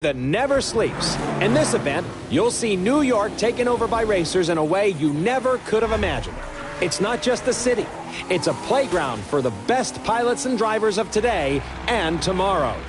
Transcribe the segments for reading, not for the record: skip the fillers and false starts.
that never sleeps. In this event, you'll see New York taken over by racers in a way you never could have imagined. It's not just a city. It's a playground for the best pilots and drivers of today and tomorrow.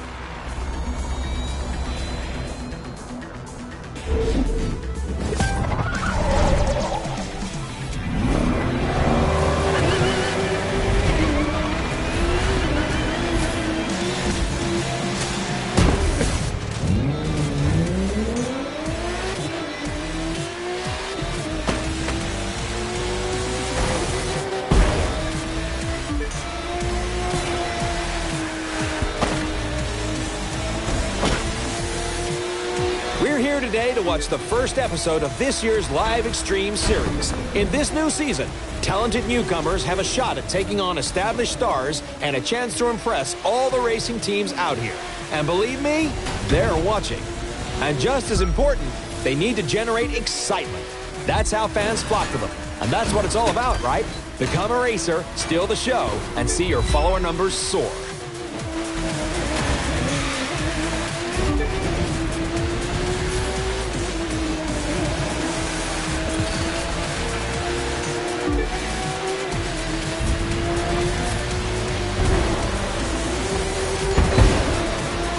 Today to watch the first episode of this year's live Extreme series. In this new season, talented newcomers have a shot at taking on established stars and a chance to impress all the racing teams out here. And believe me, they're watching. And just as important, they need to generate excitement. That's how fans flock to them. And that's what it's all about, right? Become a racer, steal the show, and see your follower numbers soar.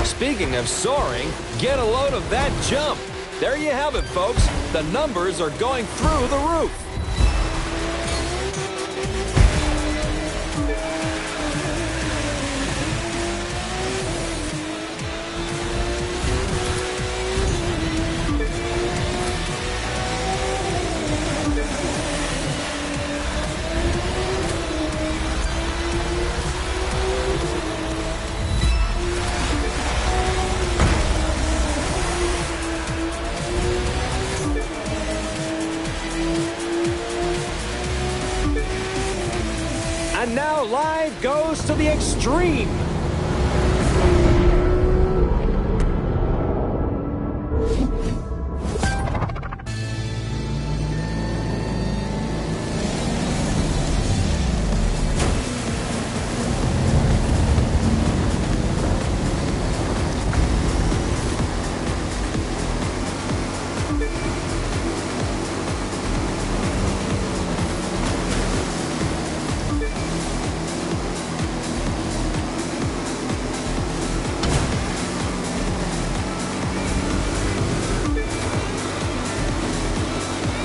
Speaking of soaring, get a load of that jump. There you have it, folks. The numbers are going through the roof. And now live goes to the extreme.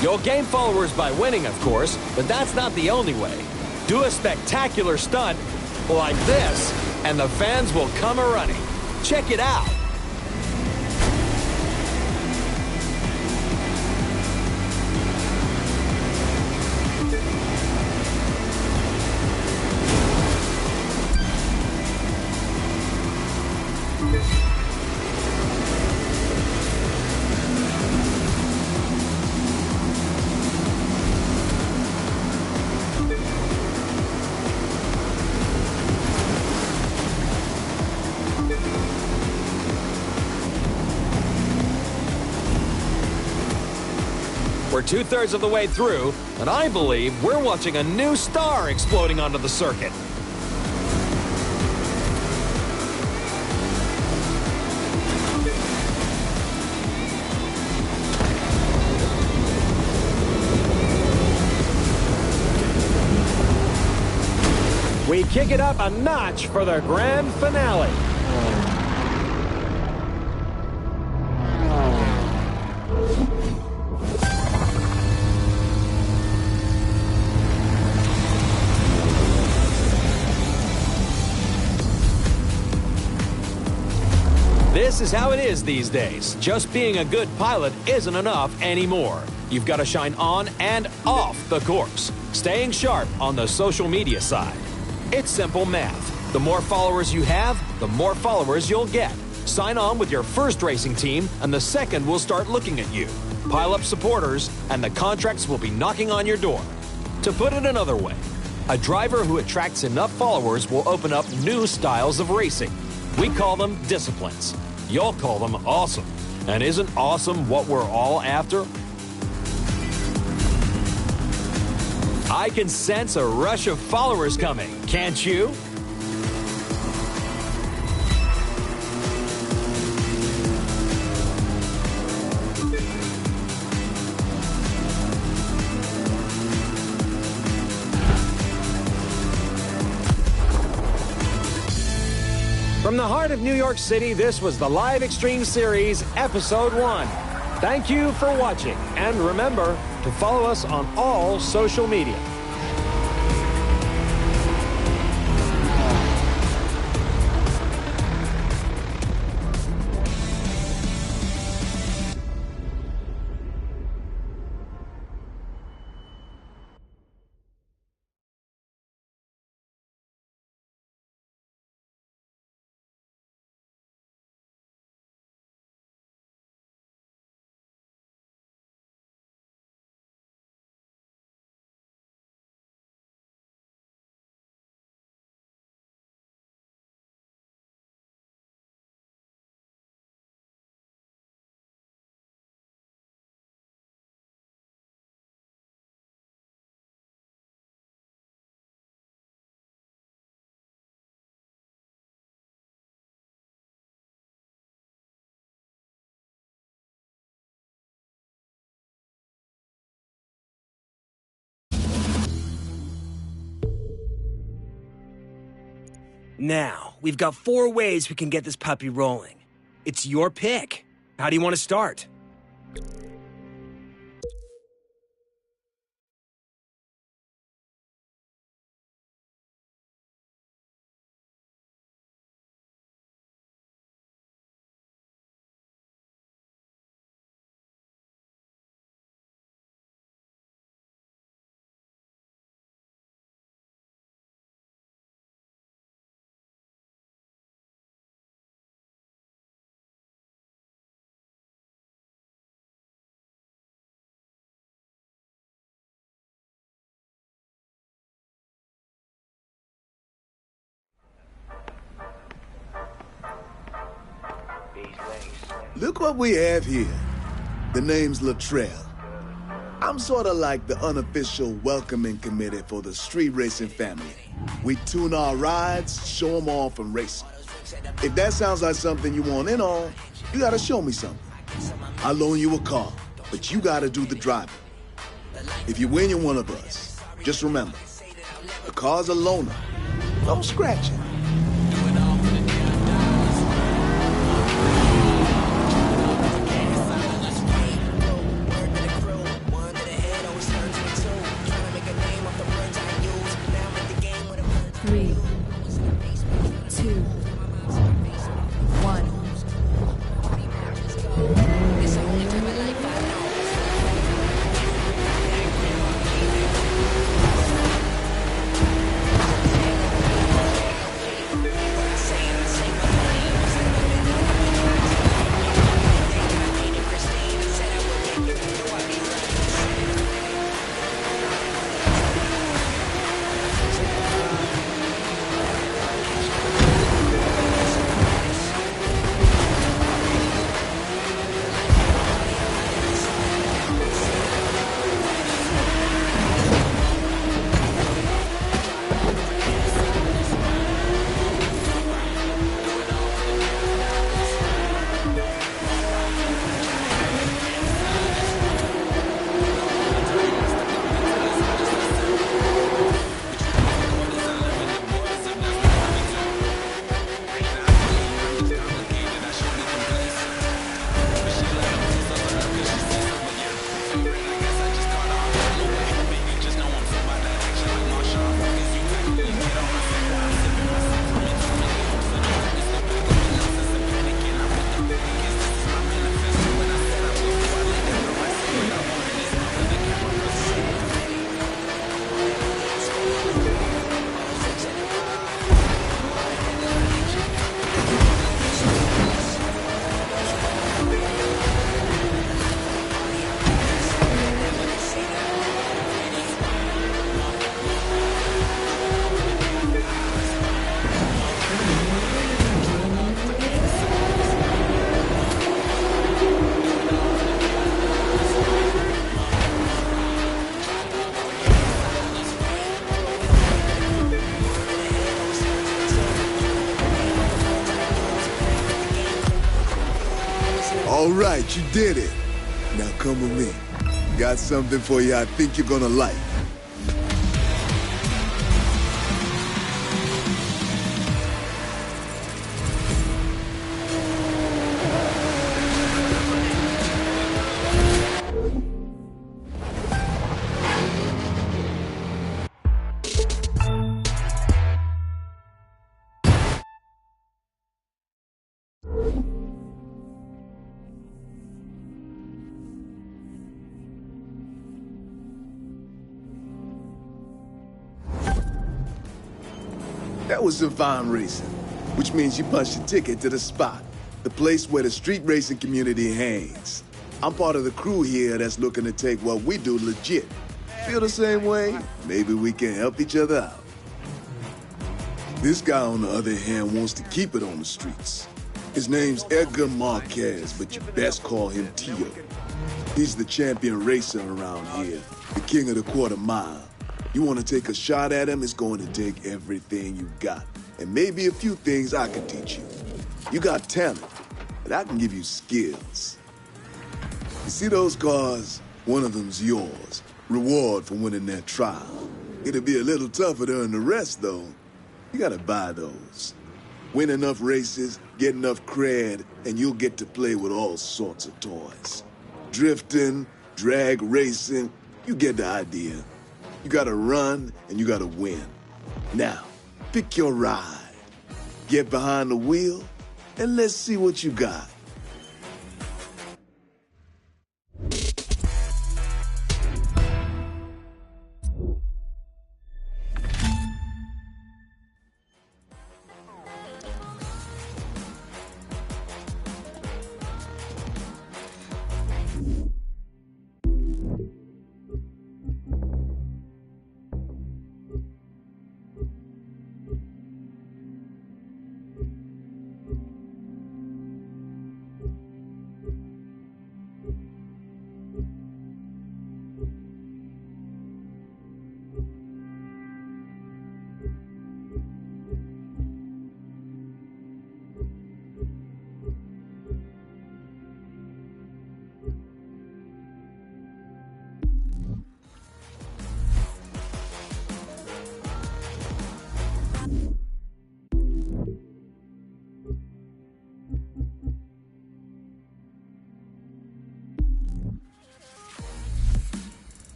You'll gain followers by winning, of course, but that's not the only way. Do a spectacular stunt like this, and the fans will come a-running. Check it out. We're two-thirds of the way through, and I believe we're watching a new star exploding onto the circuit. We kick it up a notch for the grand finale. This is how it is these days. Just being a good pilot isn't enough anymore. You've got to shine on and off the course, staying sharp on the social media side. It's simple math. The more followers you have, the more followers you'll get. Sign on with your first racing team, and the second will start looking at you. Pile up supporters, and the contracts will be knocking on your door. To put it another way, a driver who attracts enough followers will open up new styles of racing. We call them disciplines. You'll call them awesome. And isn't awesome what we're all after? I can sense a rush of followers coming, can't you? From the heart of New York City, this was the Live Extreme Series, Episode 1. Thank you for watching, and remember to follow us on all social media. Now, we've got 4 ways we can get this puppy rolling. It's your pick. How do you want to start? Look what we have here. The name's Latrell. I'm sort of like the unofficial welcoming committee for the street racing family. We tune our rides, show them off, and race 'em. If that sounds like something you want in on, you gotta show me something. I'll loan you a car, but you gotta do the driving. If you win, you're one of us. Just remember, the car's a loaner. Don't scratch it. All right, you did it. Now come with me. Got something for you I think you're gonna like. That was some fine racing, which means you punched your ticket to the spot, the place where the street racing community hangs. I'm part of the crew here that's looking to take what we do legit. Feel the same way? Maybe we can help each other out. This guy, on the other hand, wants to keep it on the streets. His name's Edgar Marquez, but you best call him Tio. He's the champion racer around here, the king of the quarter mile. You want to take a shot at him, it's going to take everything you got. And maybe a few things I can teach you. You got talent, but I can give you skills. You see those cars? One of them's yours. Reward for winning that trial. It'll be a little tougher to earn the rest, though. You gotta buy those. Win enough races, get enough cred, and you'll get to play with all sorts of toys. Drifting, drag racing, you get the idea. You gotta run, and you gotta win. Now, pick your ride. Get behind the wheel, and let's see what you got.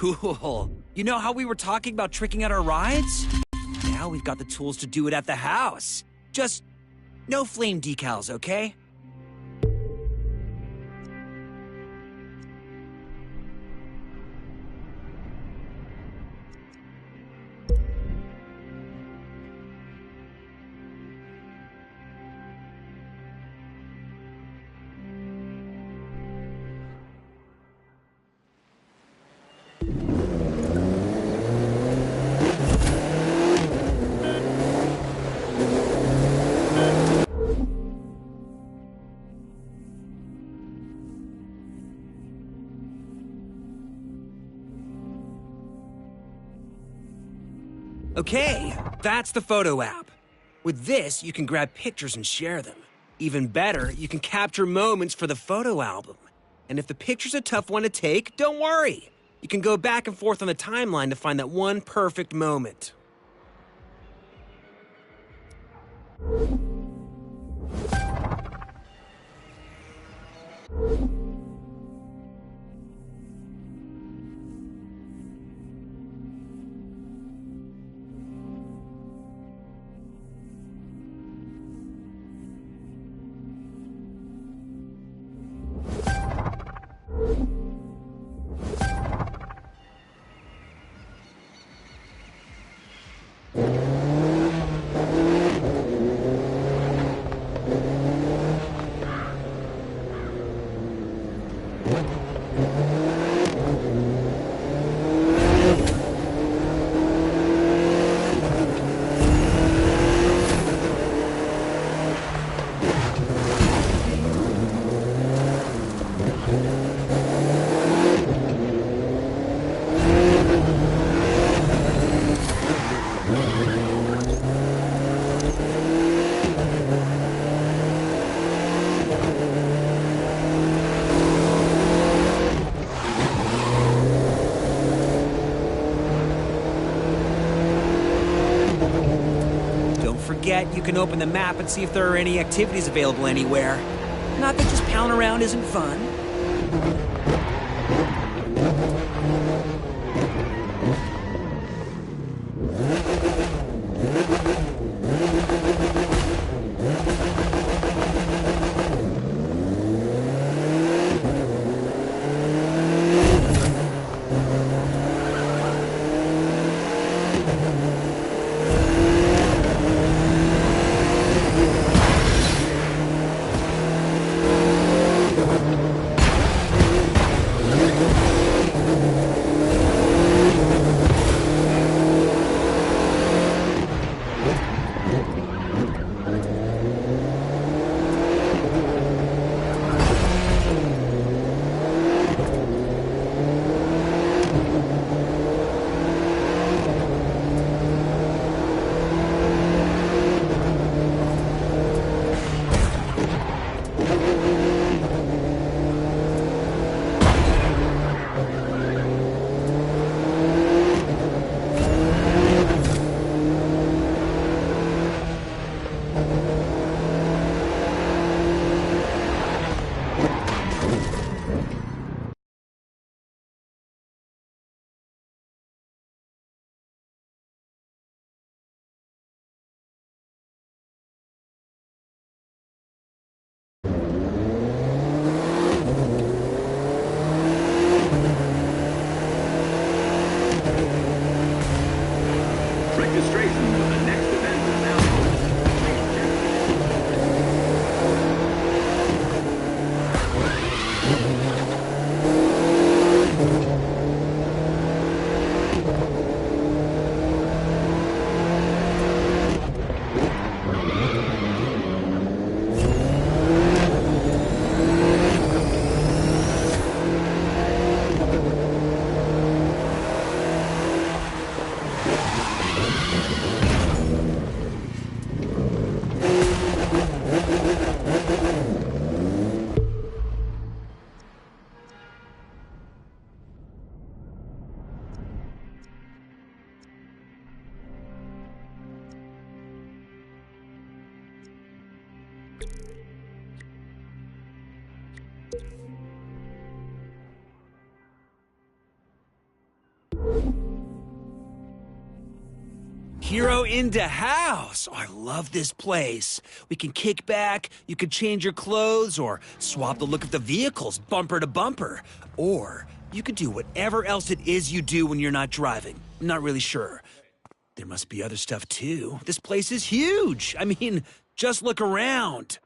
Cool. You know how we were talking about tricking out our rides? Now we've got the tools to do it at the house. Just no flame decals, okay? Okay, that's the photo app. With this, you can grab pictures and share them. Even better, you can capture moments for the photo album. And if the picture's a tough one to take, don't worry. You can go back and forth on the timeline to find that one perfect moment. You can open the map and see if there are any activities available anywhere. Not that just palling around isn't fun. Hero into house. Oh, I love this place. We can kick back, you can change your clothes, or swap the look of the vehicles bumper to bumper. Or you could do whatever else it is you do when you're not driving. I'm not really sure. There must be other stuff too. This place is huge. I mean, just look around.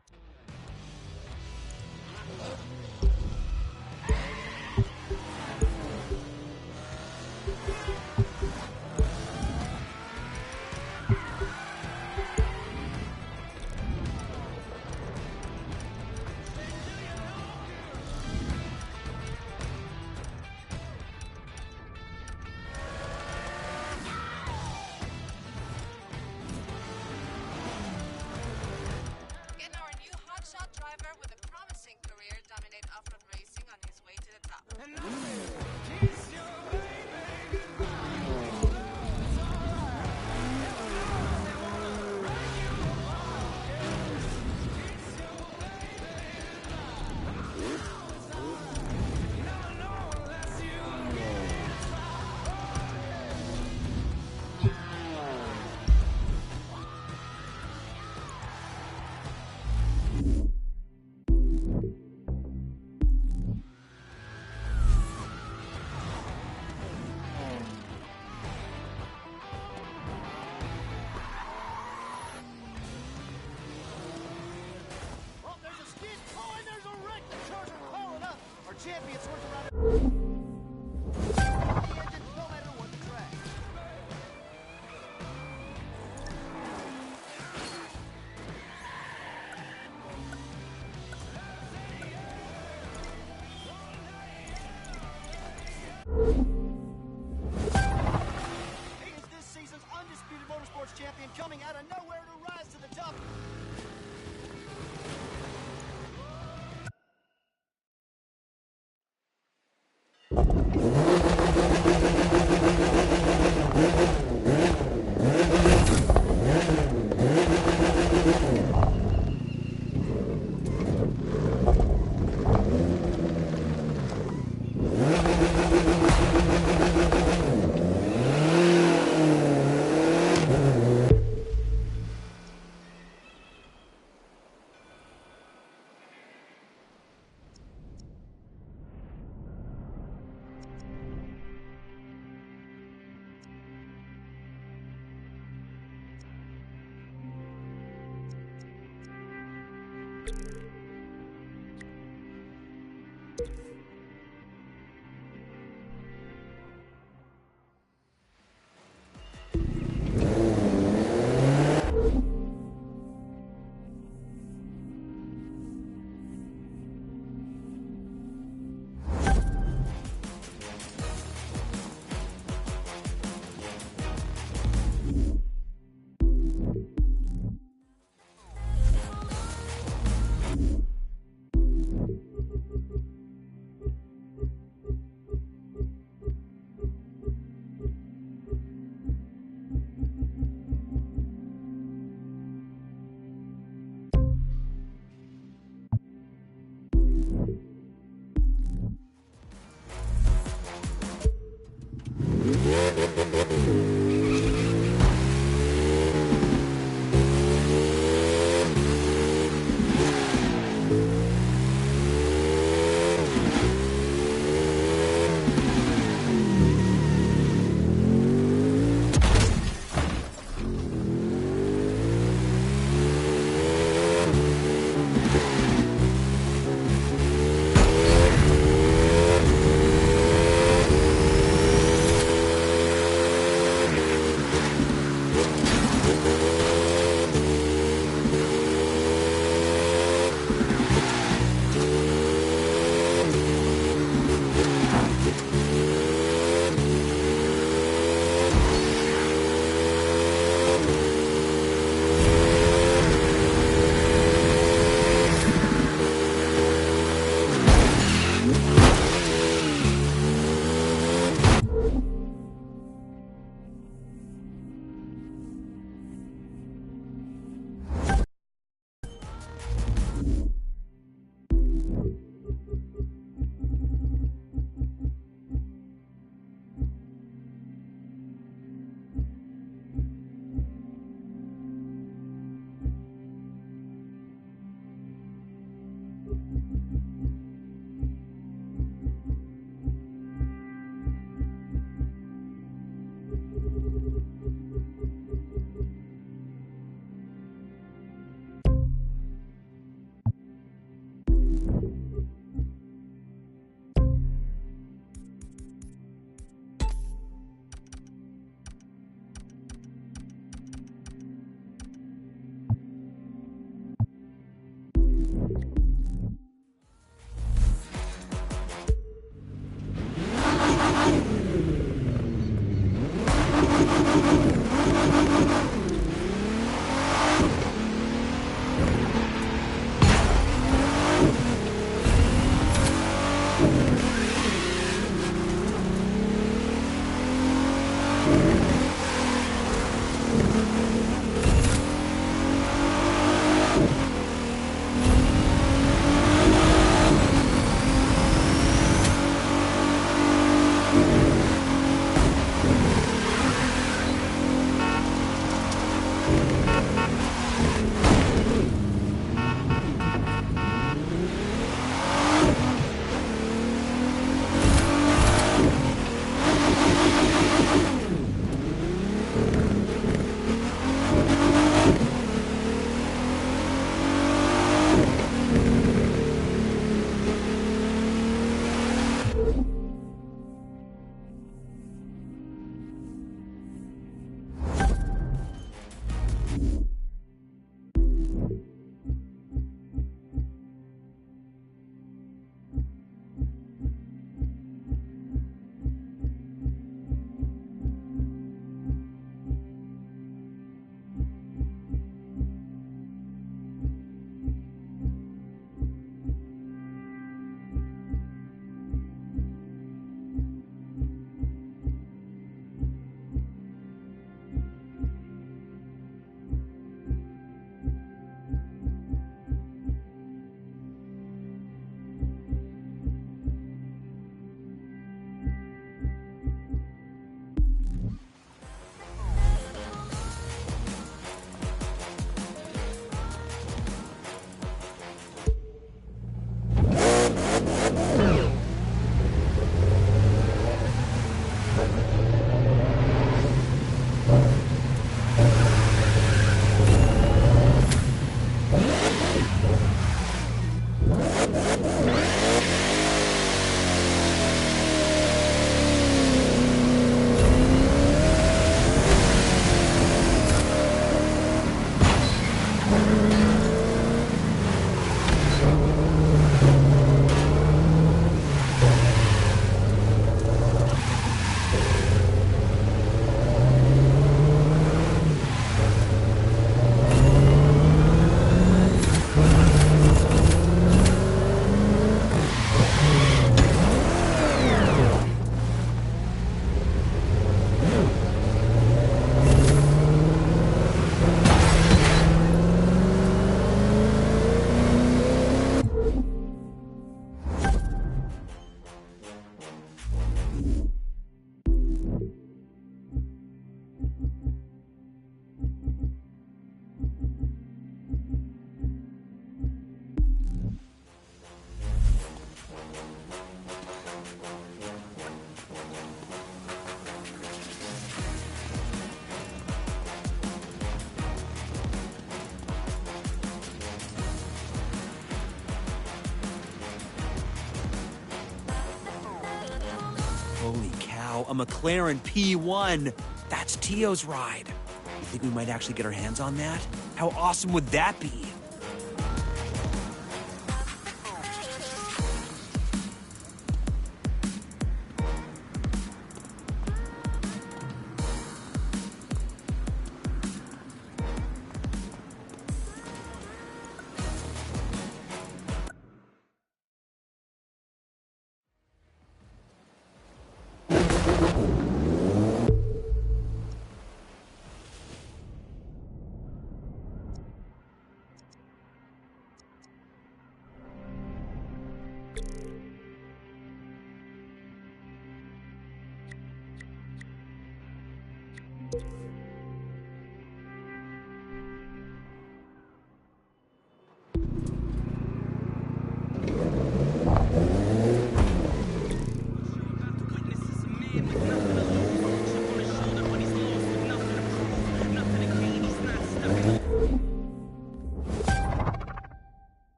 a McLaren P1. That's Tio's ride. You think we might actually get our hands on that? How awesome would that be?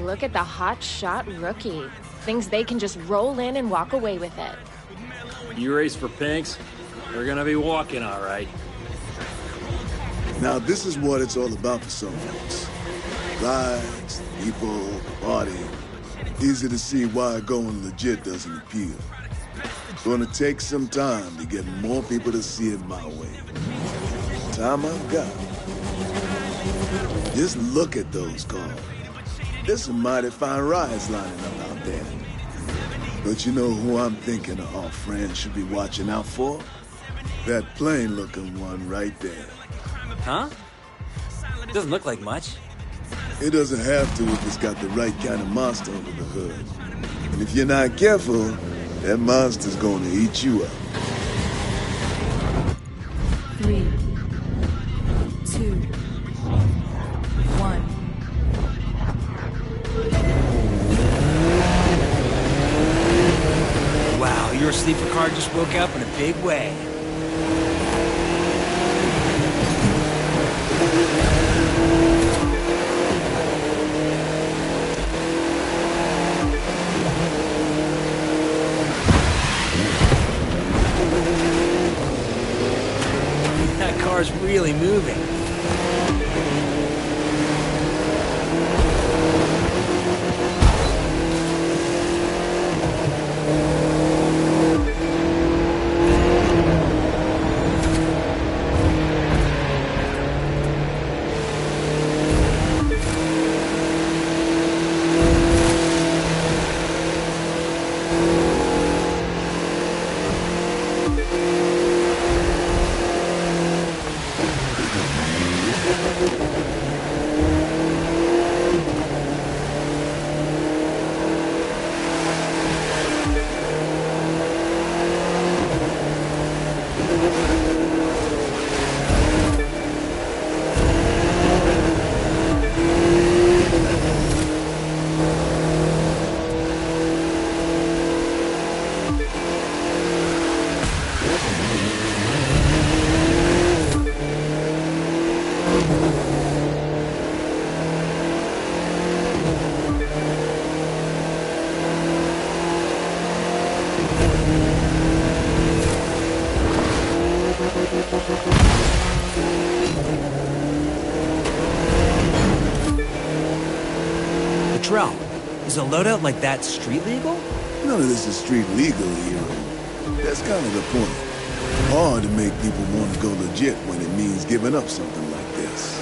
Look at the hot shot rookie. Thinks they can just roll in and walk away with it. You race for pinks? We're gonna be walking, all right. Now, this is what it's all about for some folks. Lights, people, party. Easy to see why going legit doesn't appeal. It's gonna take some time to get more people to see it my way. Time I've got. Just look at those cars. There's some mighty fine rides lining up out there. But you know who I'm thinking our friends should be watching out for? That plain-looking one right there. Huh? It doesn't look like much. It doesn't have to if it's got the right kind of monster under the hood. And if you're not careful, that monster's gonna eat you up. 3, 2, 1. Wow, your sleeper car just woke up in a big way. That car's really moving. Latrell, is a loadout like that street legal? None of this is street legal, hero. That's kind of the point. Hard to make people want to go legit when it means giving up something like this.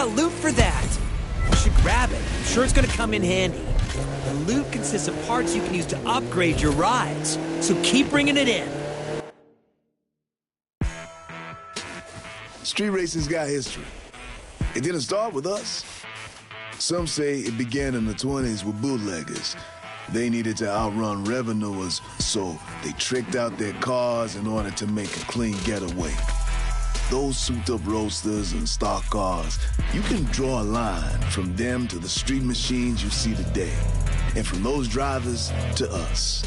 got loot for that. You should grab it. I'm sure it's gonna come in handy. The loot consists of parts you can use to upgrade your rides. So keep bringing it in. Street racing's got history. It didn't start with us. Some say it began in the 20s with bootleggers. They needed to outrun revenuers, so they tricked out their cars in order to make a clean getaway. Those souped-up roadsters and stock cars, you can draw a line from them to the street machines you see today, and from those drivers to us.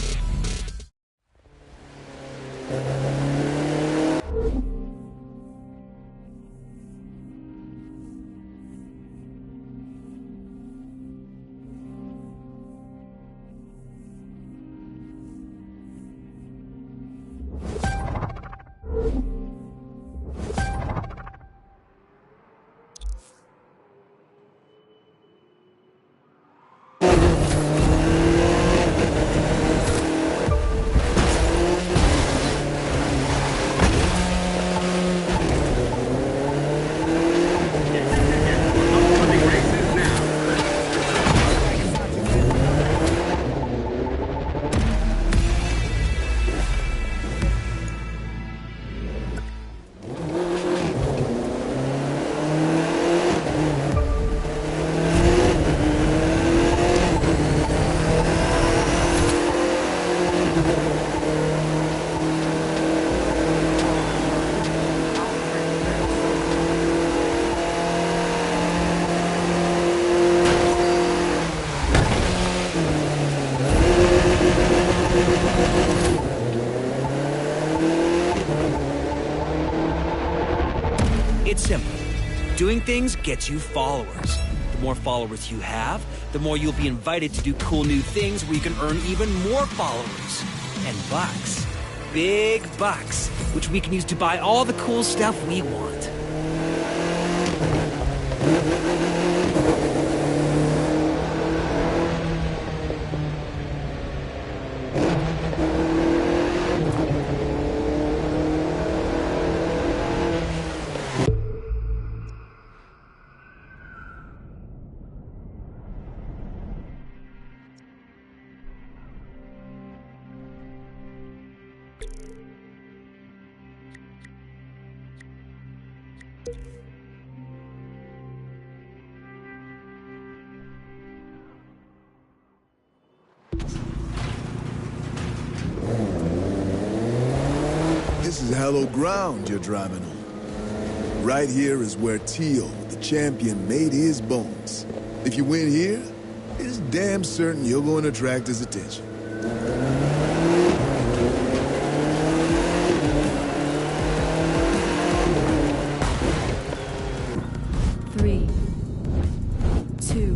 It's simple. Doing things gets you followers. The more followers you have, the more you'll be invited to do cool new things where you can earn even more followers. And bucks. Big bucks, which we can use to buy all the cool stuff we want. This is hallowed ground you're driving on. Right here is where Tio, the champion, made his bones. If you win here, it's damn certain you're going to attract his attention. Three, two,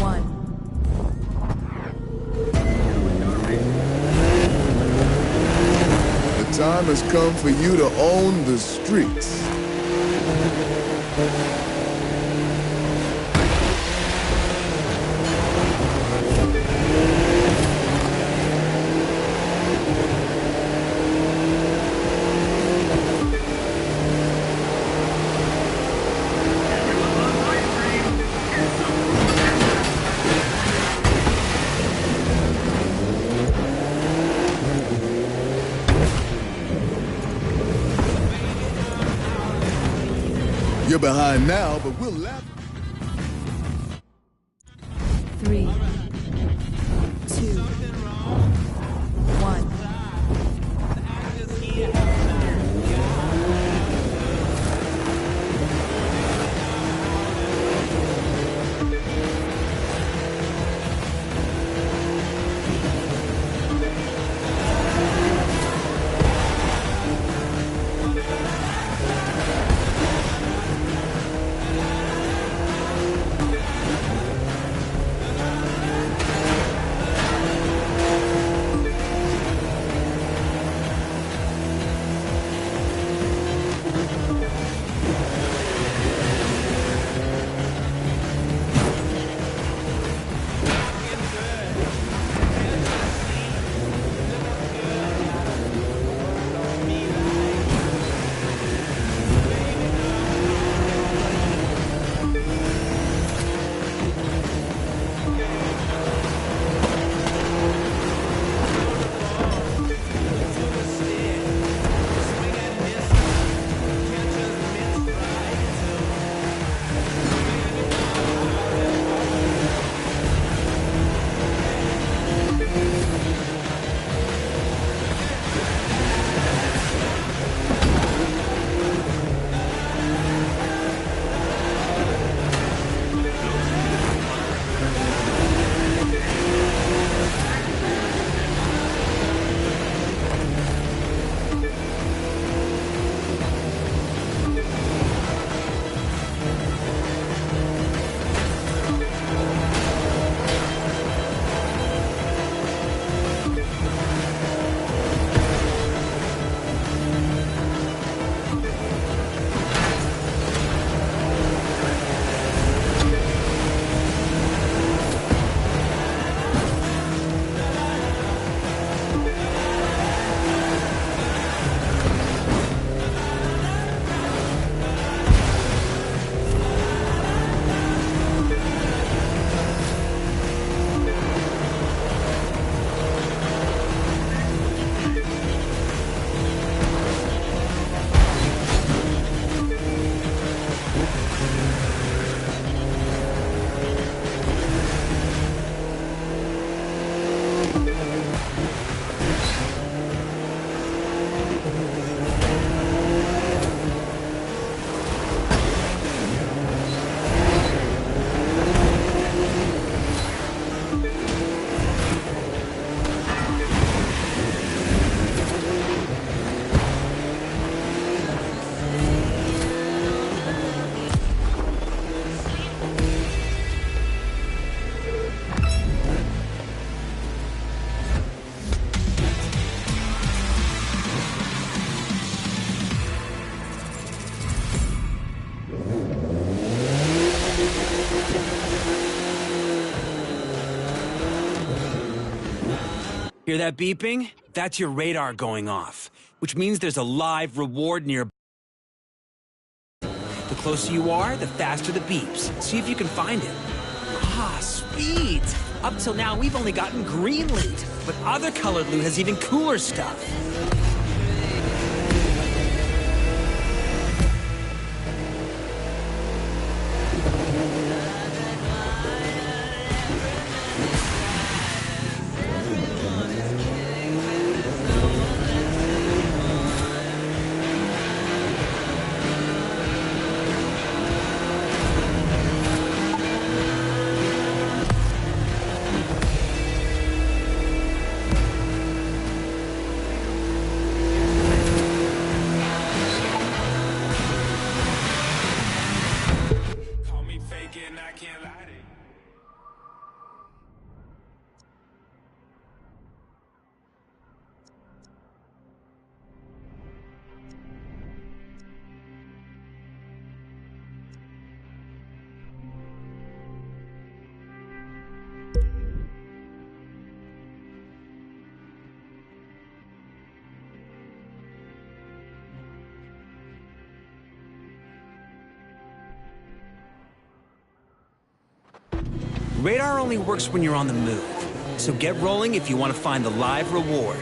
one. The time has come for you to own the streets. You're behind now, but we'll laugh. 3, 2, 1. Hear that beeping? That's your radar going off, which means there's a live reward nearby. The closer you are, the faster the beeps. See if you can find it. Ah, sweet! Up till now, we've only gotten green loot, but other colored loot has even cooler stuff. Radar only works when you're on the move, so get rolling if you want to find the live reward.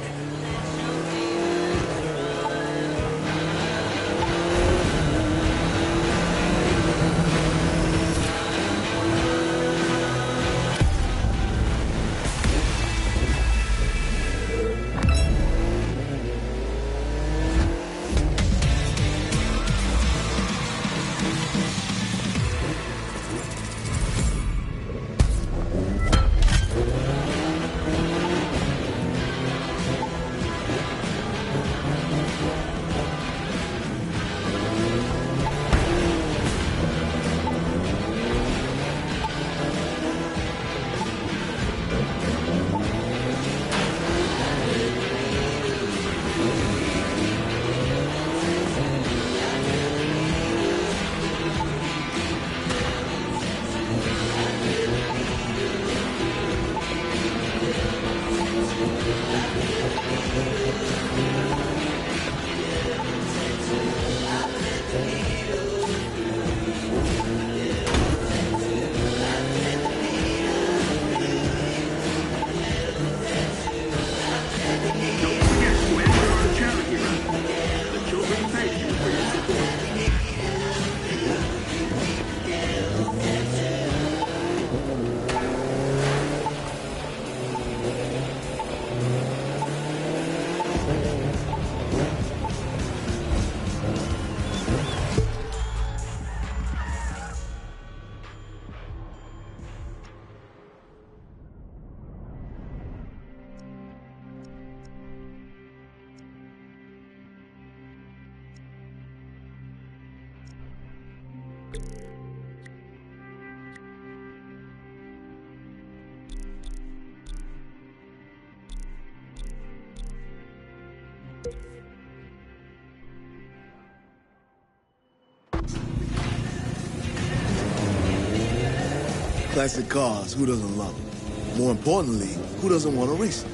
Classic cars, who doesn't love them? More importantly, who doesn't want to race them?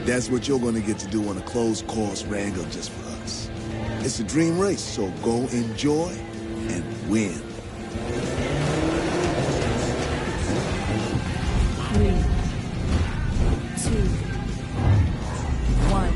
That's what you're going to get to do on a closed-course Wrangler just for us. It's a dream race, so go enjoy and win. 3, 2, 1.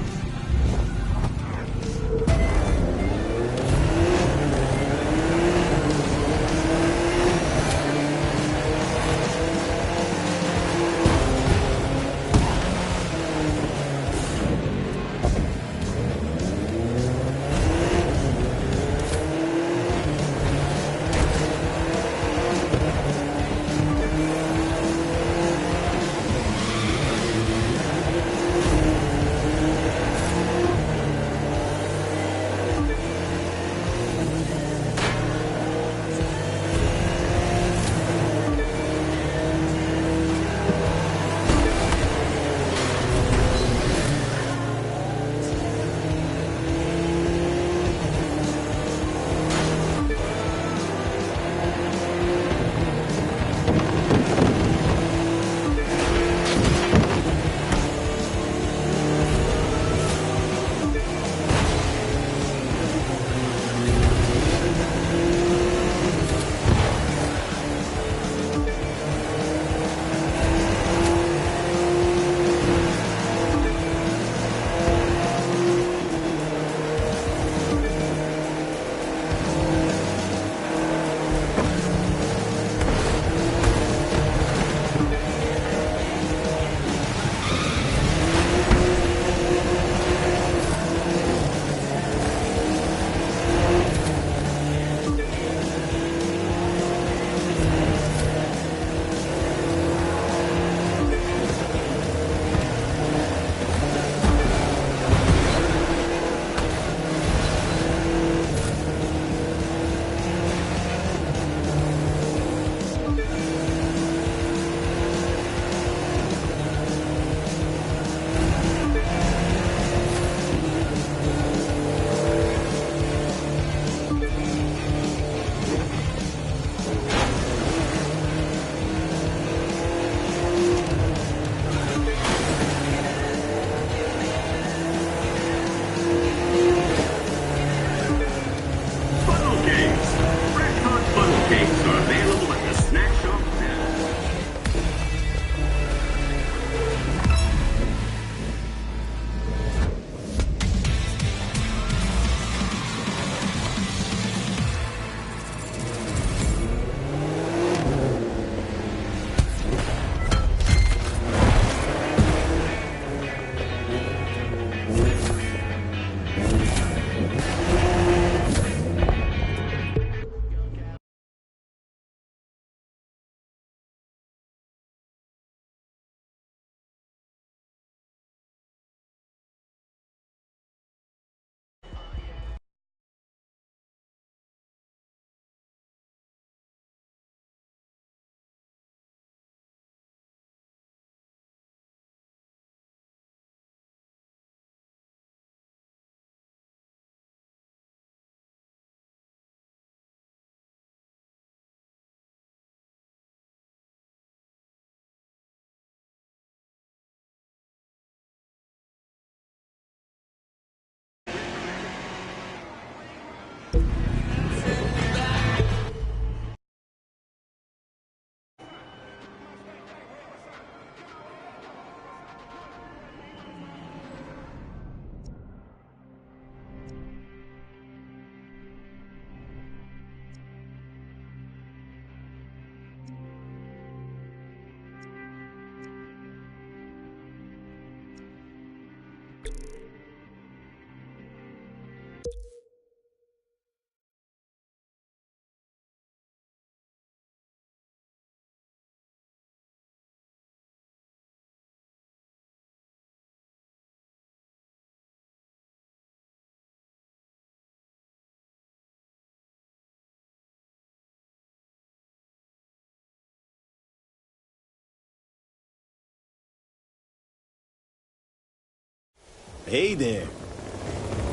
Hey there.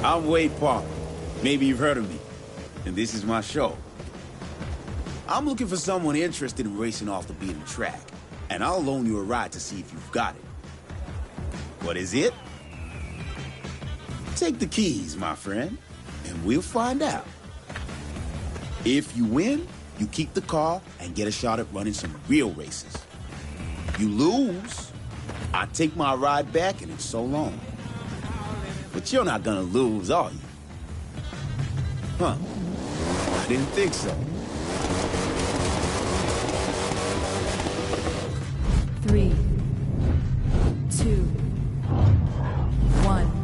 I'm Wade Parker. Maybe you've heard of me. And this is my show. I'm looking for someone interested in racing off the beaten track. And I'll loan you a ride to see if you've got it. What is it? Take the keys, my friend, and we'll find out. If you win, you keep the car and get a shot at running some real races. You lose, I take my ride back and it's so long. But you're not gonna lose, are you? Huh. I didn't think so. 3, 2, 1.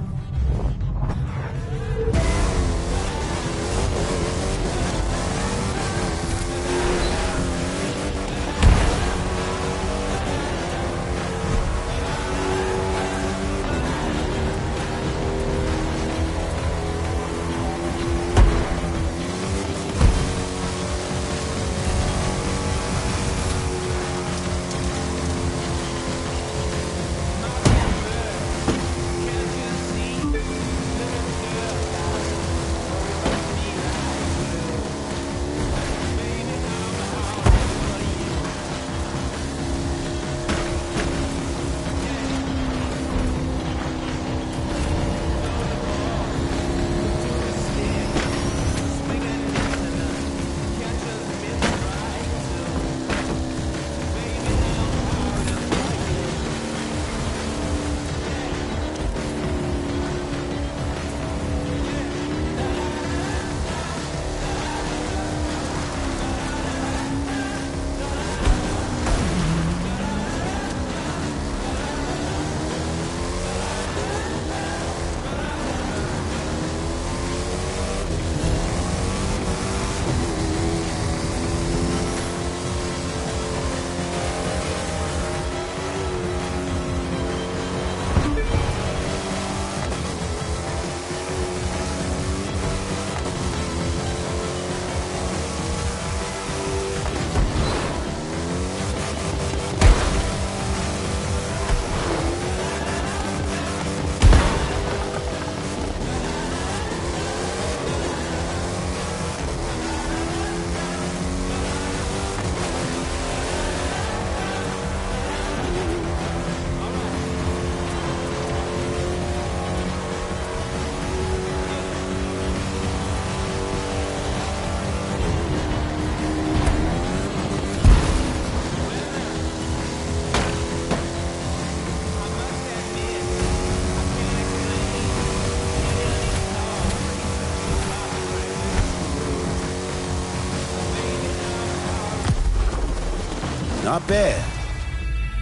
Not bad.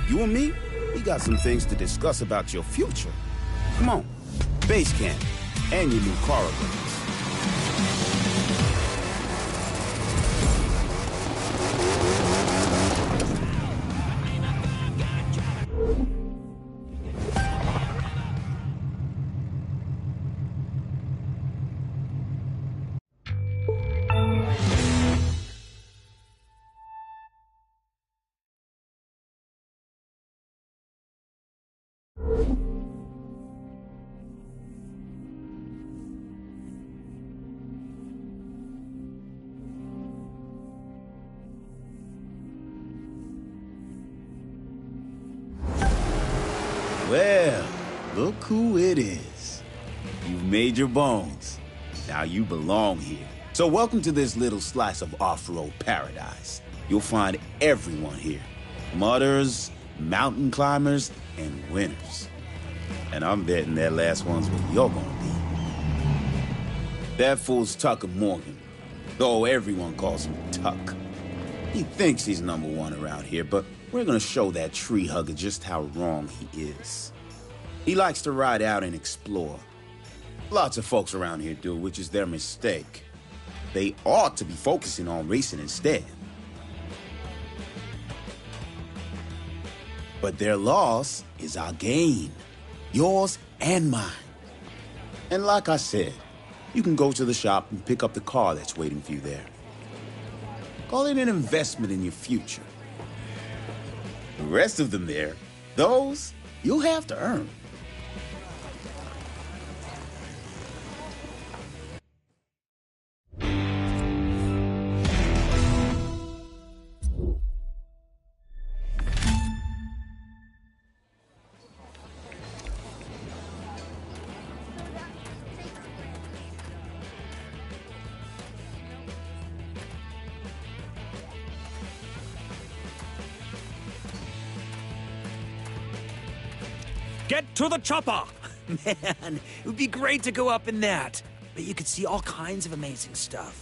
You and me, we got some things to discuss about your future. Come on, base camp, and your new car upgrades. Well, look who it is. You've made your bones. Now you belong here. So welcome to this little slice of off-road paradise. You'll find everyone here. Mudders, mountain climbers, and winners. And I'm betting that last one's what you're gonna be. That fool's Tucker Morgan, though everyone calls him Tuck. He thinks he's #1 around here, but we're gonna show that tree hugger just how wrong he is. He likes to ride out and explore. Lots of folks around here do, which is their mistake. They ought to be focusing on racing instead. But their loss is our gain. Yours and mine. And like I said, you can go to the shop and pick up the car that's waiting for you there. Call it an investment in your future. The rest of them there, those you'll have to earn. Get to the chopper! Man, it would be great to go up in that. But you could see all kinds of amazing stuff.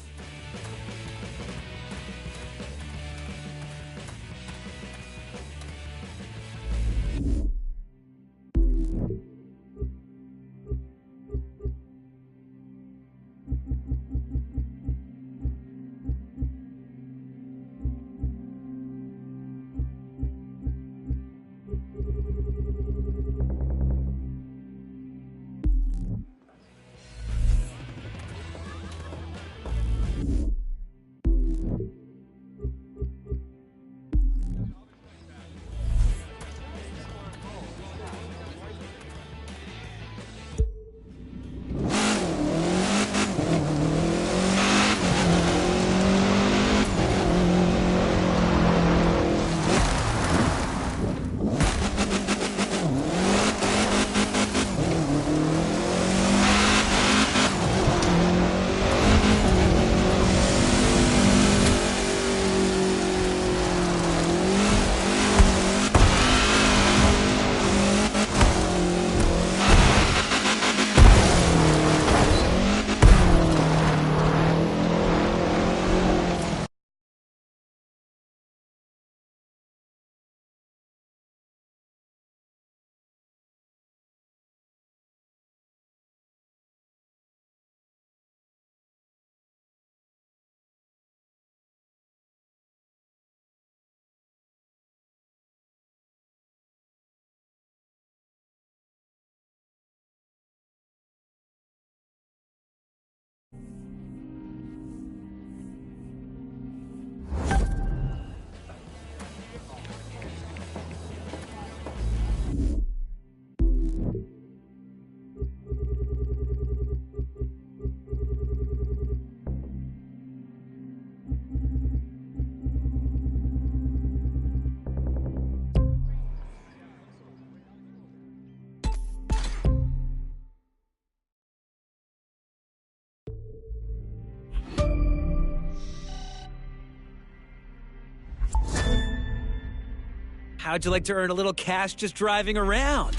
How'd you like to earn a little cash just driving around?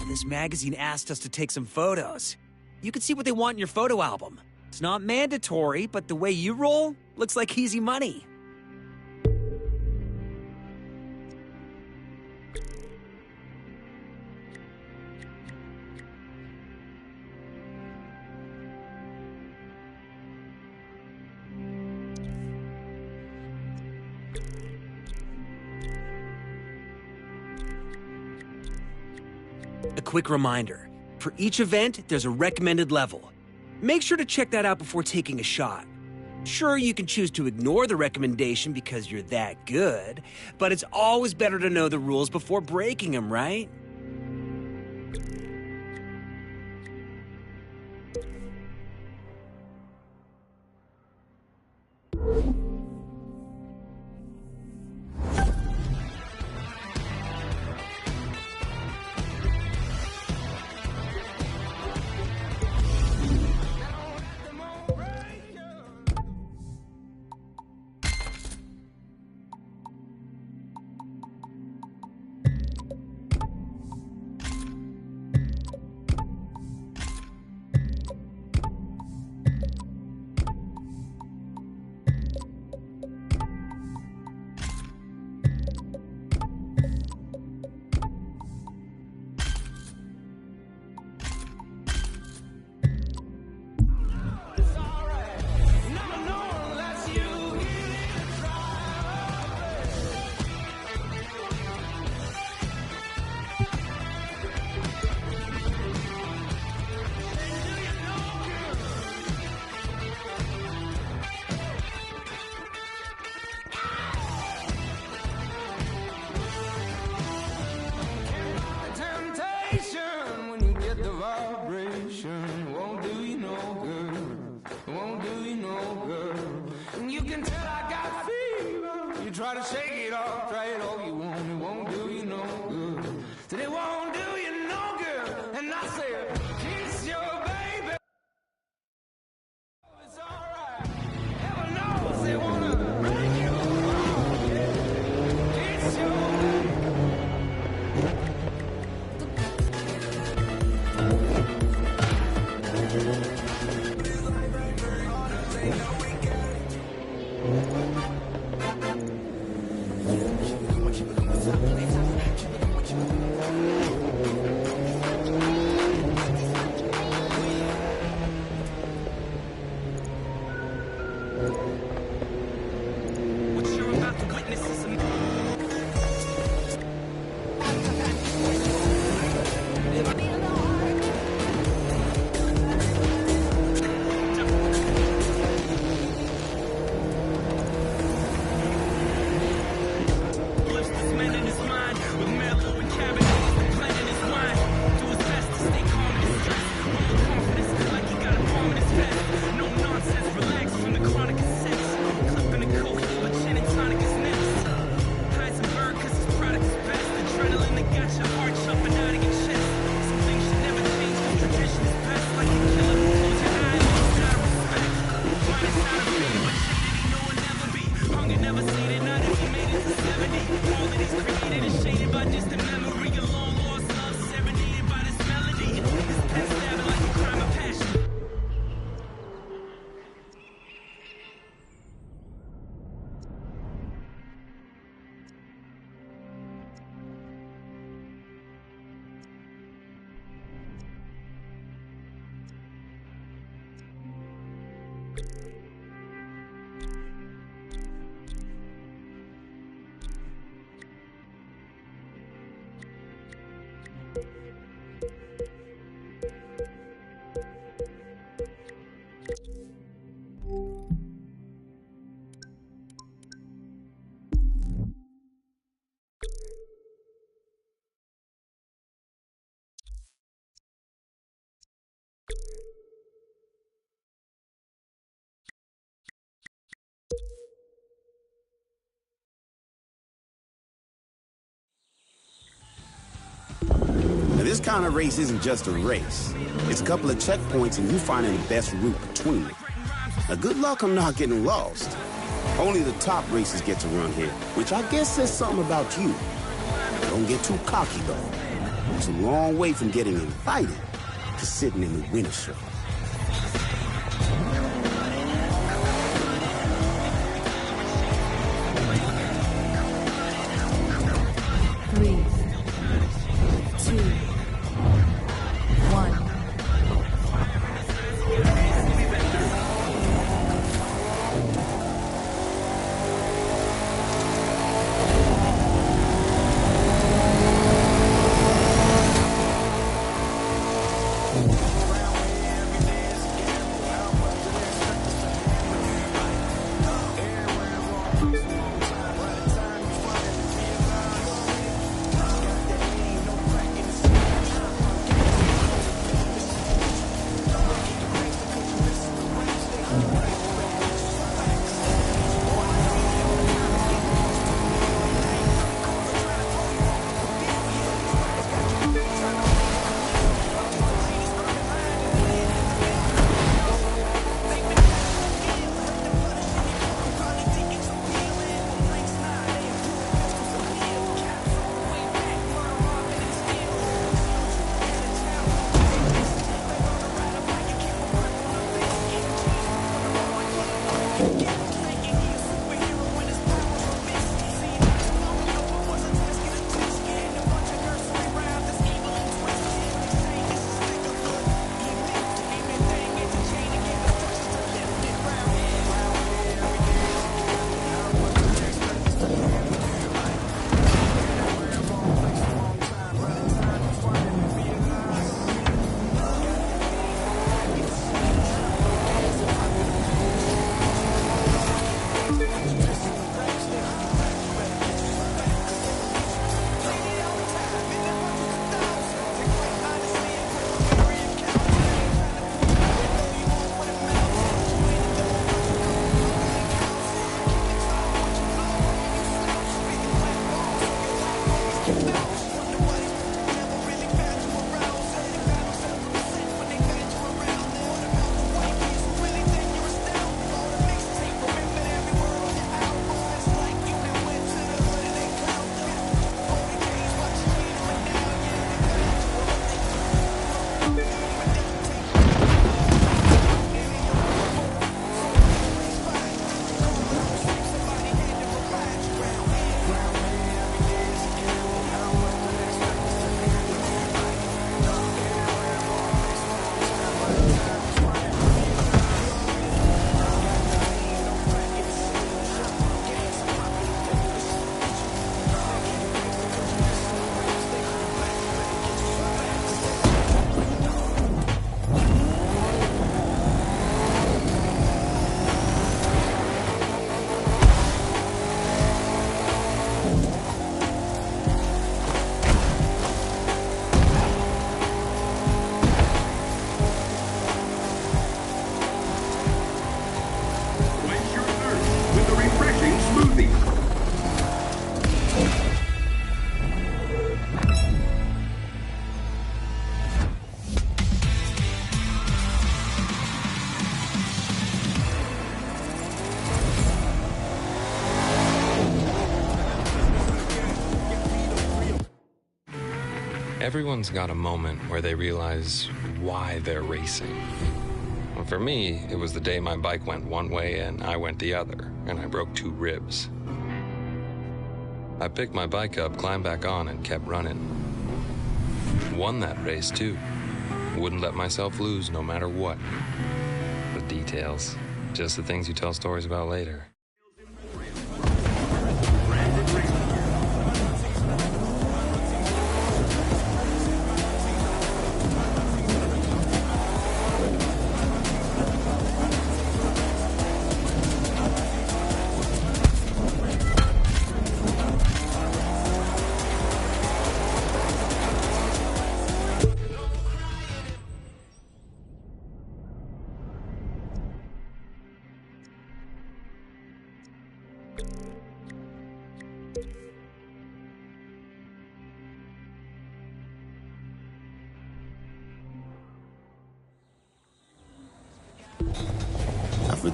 This magazine asked us to take some photos. You can see what they want in your photo album. It's not mandatory, but the way you roll looks like easy money. A quick reminder, for each event, there's a recommended level. Make sure to check that out before taking a shot. Sure, you can choose to ignore the recommendation because you're that good, but it's always better to know the rules before breaking them, right? This kind of race isn't just a race. It's a couple of checkpoints and you finding the best route between them. Now, good luck on not getting lost. Only the top racers get to run here, which I guess says something about you. Don't get too cocky, though. It's a long way from getting invited to sitting in the winner show. Three, two, one. Everyone's got a moment where they realize why they're racing. Well, for me, it was the day my bike went one way and I went the other, and I broke 2 ribs. I picked my bike up, climbed back on, and kept running. Won that race, too. Wouldn't let myself lose no matter what. The details, just the things you tell stories about later.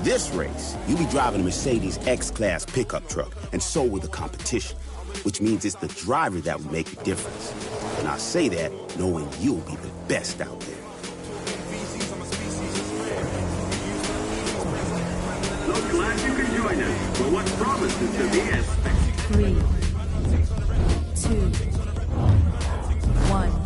This race, you'll be driving a Mercedes X-Class pickup truck, and so will the competition, which means it's the driver that will make the difference. And I say that knowing you'll be the best out there. So glad you could join us for what promises to be a 3, 2, 1.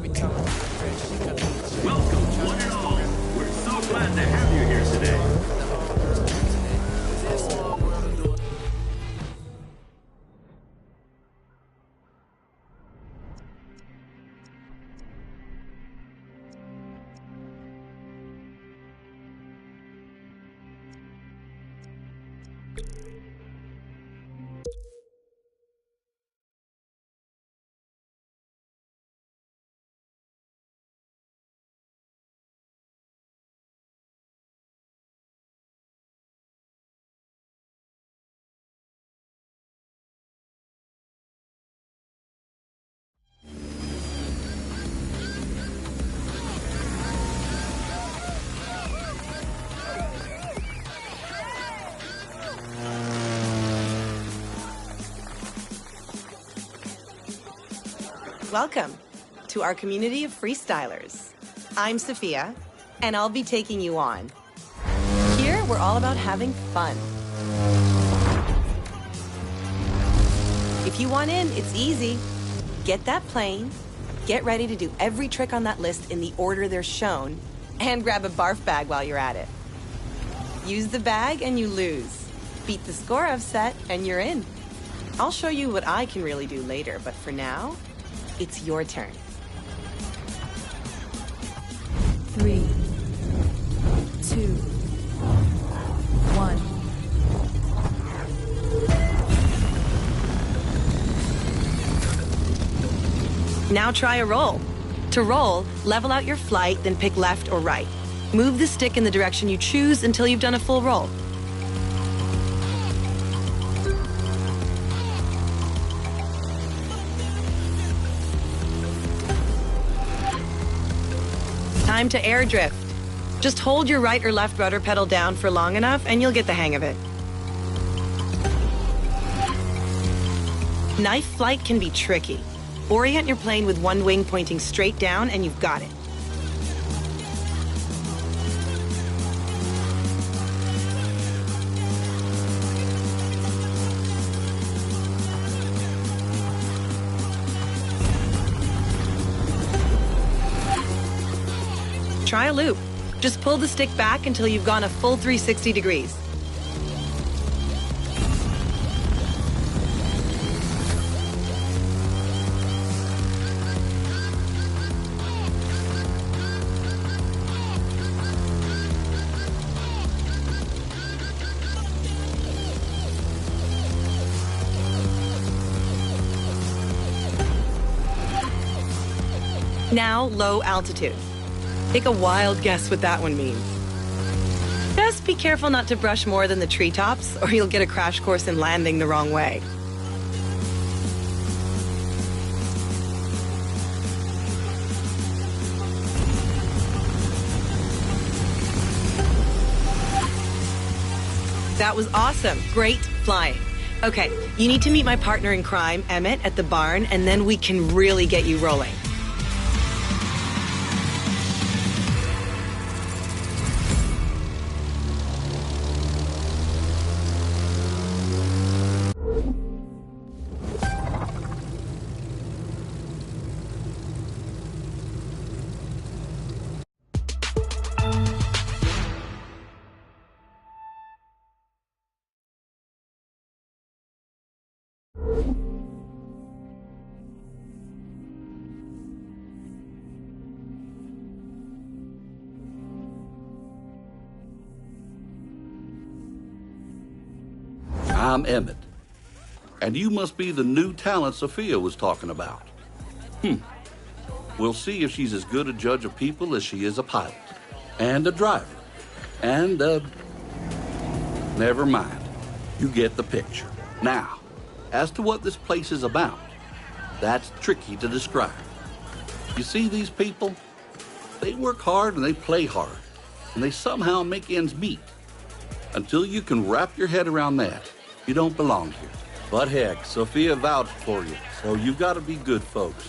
Welcome, one and all. We're so glad to have you here today. Welcome to our community of freestylers. I'm Sophia, and I'll be taking you on. Here, we're all about having fun. If you want in, it's easy. Get that plane, get ready to do every trick on that list in the order they're shown, and grab a barf bag while you're at it. Use the bag and you lose. Beat the score I've set and you're in. I'll show you what I can really do later, but for now, it's your turn. 3, 2, 1. Now try a roll. To roll, level out your flight, then pick left or right. Move the stick in the direction you choose until you've done a full roll. Time to air drift. Just hold your right or left rudder pedal down for long enough and you'll get the hang of it. Knife flight can be tricky. Orient your plane with one wing pointing straight down and you've got it. Try a loop. Just pull the stick back until you've gone a full 360 degrees. Now, low altitude. Take a wild guess what that one means. Just be careful not to brush more than the treetops, or you'll get a crash course in landing the wrong way. That was awesome. Great flying. Okay, you need to meet my partner in crime, Emmett, at the barn, and then we can really get you rolling. I'm Emmett, and you must be the new talent Sophia was talking about. We'll see if she's as good a judge of people as she is a pilot, and a driver, and never mind. You get the picture. Now, as to what this place is about, that's tricky to describe. You see these people? They work hard and they play hard, and they somehow make ends meet. Until you can wrap your head around that, you don't belong here. But heck, Sophia vouched for you, so you've got to be good folks.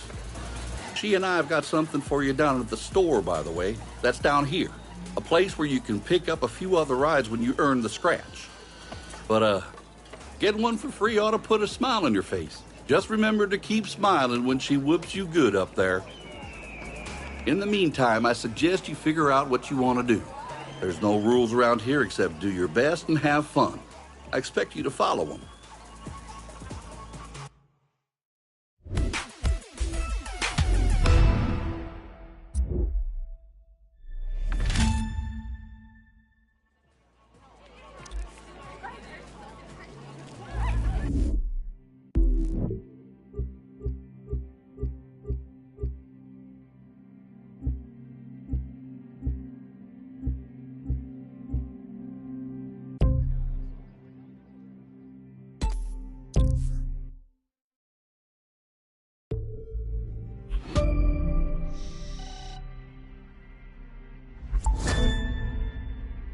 She and I have got something for you down at the store, by the way. That's down here. A place where you can pick up a few other rides when you earn the scratch. But, getting one for free ought to put a smile on your face. Just remember to keep smiling when she whoops you good up there. In the meantime, I suggest you figure out what you want to do. There's no rules around here except do your best and have fun. I expect you to follow them.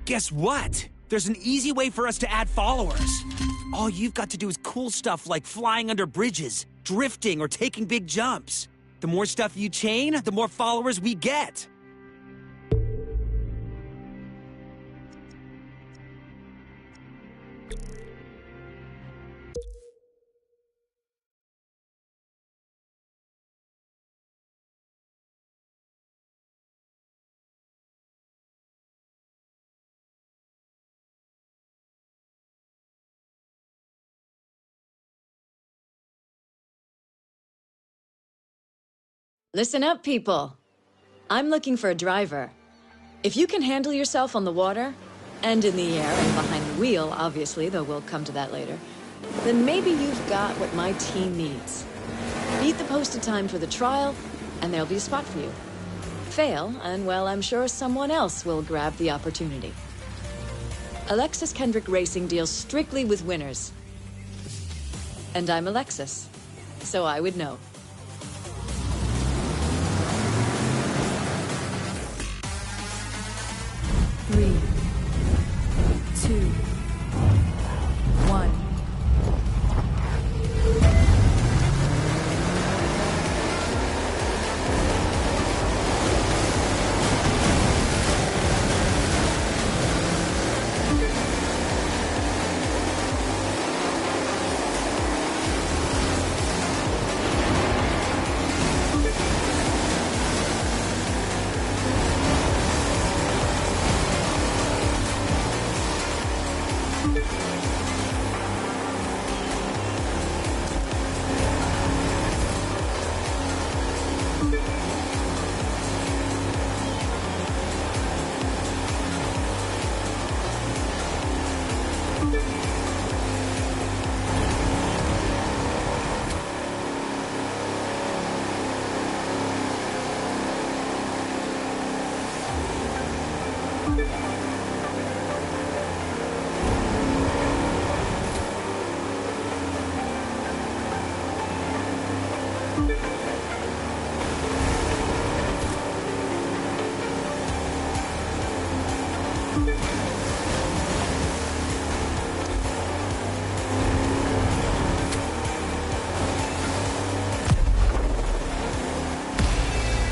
Guess what? There's an easy way for us to add followers. All you've got to do is cool stuff like flying under bridges, drifting, or taking big jumps. The more stuff you chain, the more followers we get. Listen up, people. I'm looking for a driver. If you can handle yourself on the water, and in the air and behind the wheel, obviously, though we'll come to that later, then maybe you've got what my team needs. Beat the posted time for the trial, and there'll be a spot for you. Fail, and well, I'm sure someone else will grab the opportunity. Alexis Kendrick Racing deals strictly with winners. And I'm Alexis, so I would know. Three, 2, 1.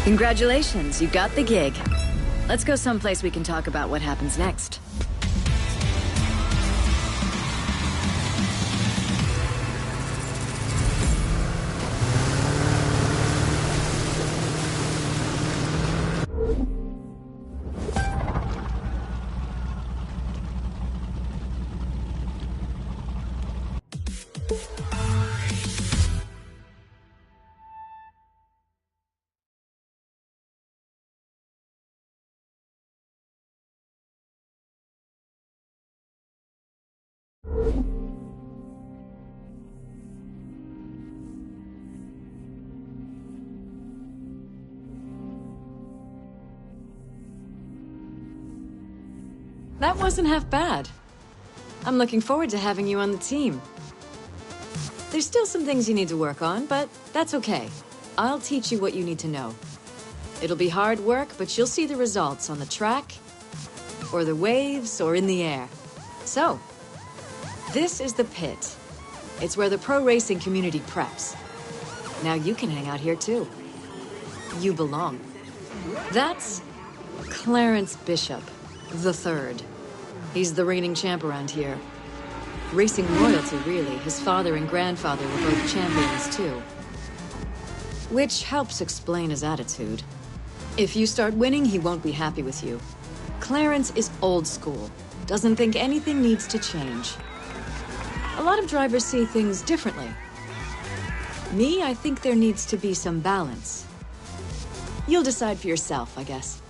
Congratulations, you got the gig. Let's go someplace we can talk about what happens next. That wasn't half bad. I'm looking forward to having you on the team. There's still some things you need to work on, but that's okay. I'll teach you what you need to know. It'll be hard work, but you'll see the results on the track, or the waves, or in the air. So, this is the pit. It's where the pro racing community preps. Now you can hang out here too. You belong. That's Clarence Bishop, the third. He's the reigning champ around here. Racing royalty, really. His father and grandfather were both champions too. Which helps explain his attitude. If you start winning, he won't be happy with you. Clarence is old school, doesn't think anything needs to change. A lot of drivers see things differently. Me, I think there needs to be some balance. You'll decide for yourself, I guess.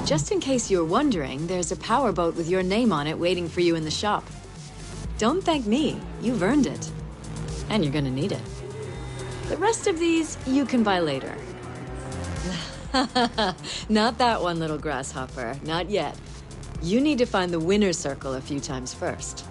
Just in case you're wondering, there's a powerboat with your name on it waiting for you in the shop. Don't thank me, you've earned it. And you're gonna need it. The rest of these, you can buy later. Not that one, little grasshopper, not yet. You need to find the winner's circle a few times first.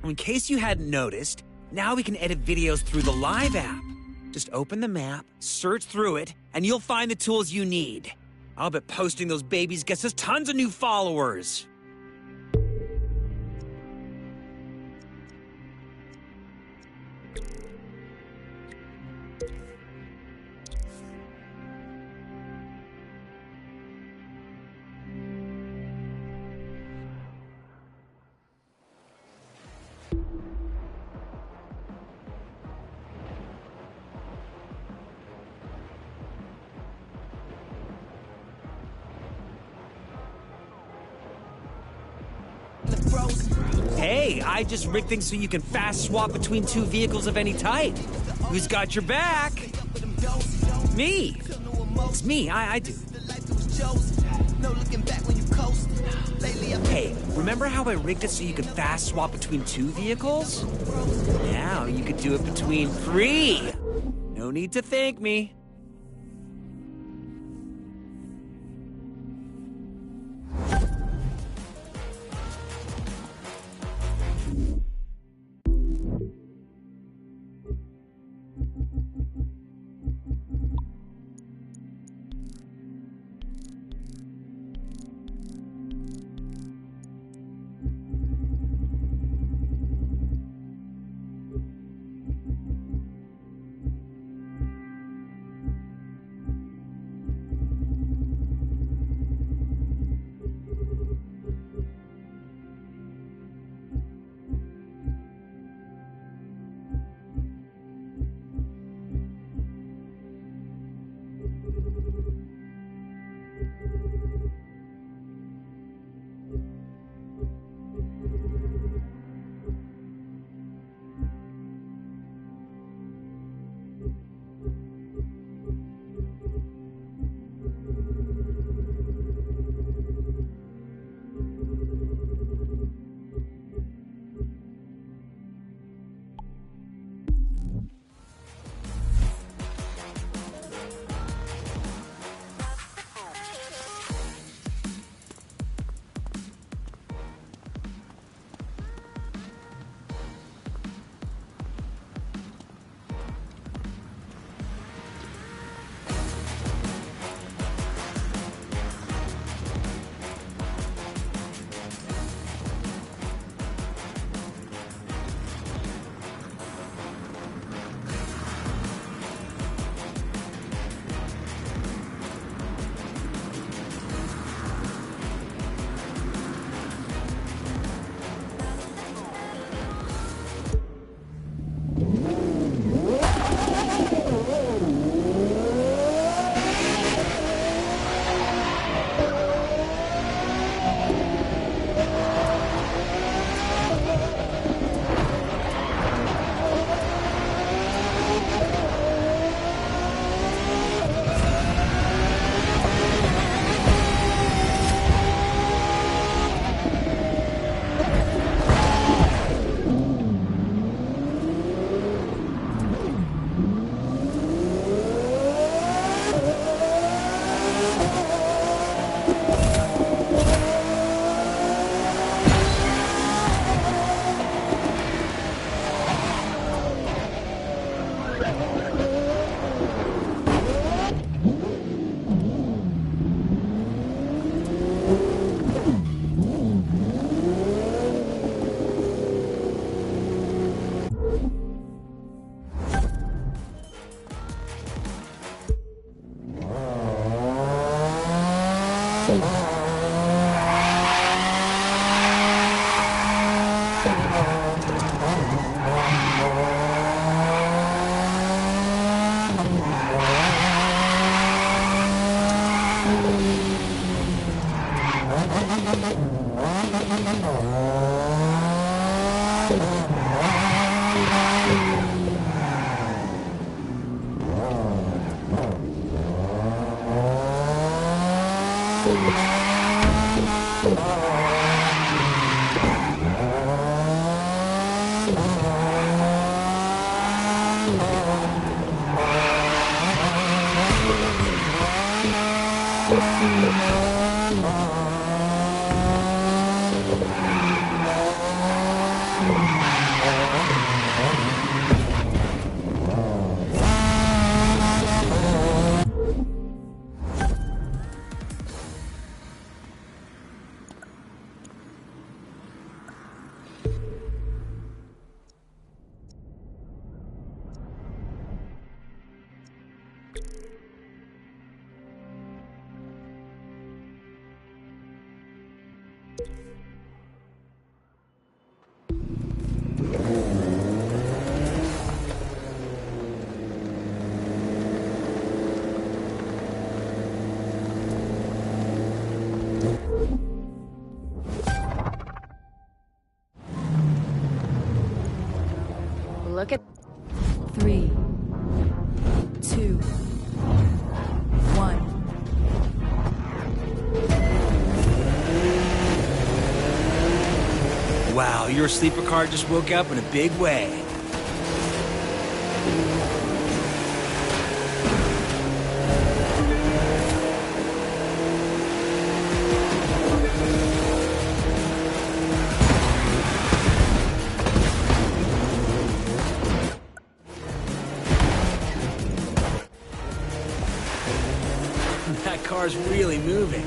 In case you hadn't noticed, now we can edit videos through the Live app. Just open the map, search through it, and you'll find the tools you need. I'll bet posting those babies gets us tons of new followers. Hey, I just rigged things so you can fast swap between two vehicles of any type. Who's got your back? Me. It's me, I do. Hey, remember how I rigged it so you could fast swap between two vehicles? Now you could do it between three. No need to thank me. Look at 3, 2, 1. Wow, your sleeper car just woke up in a big way. That car's really moving.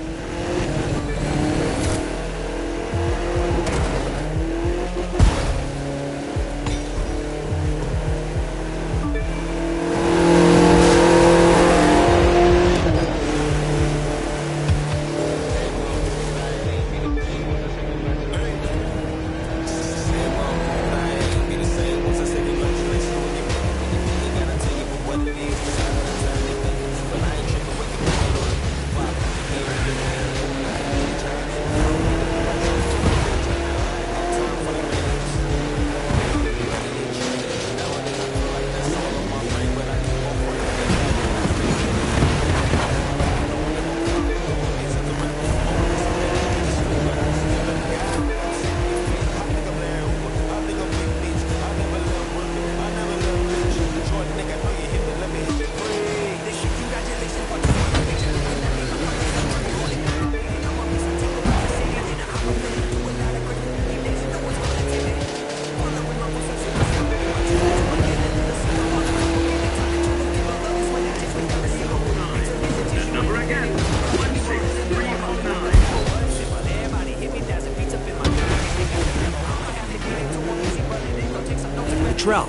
Trell,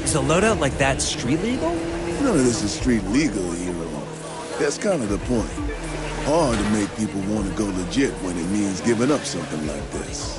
is a loadout like that street legal? None of this is street legal, hero. That's kind of the point. Hard to make people want to go legit when it means giving up something like this.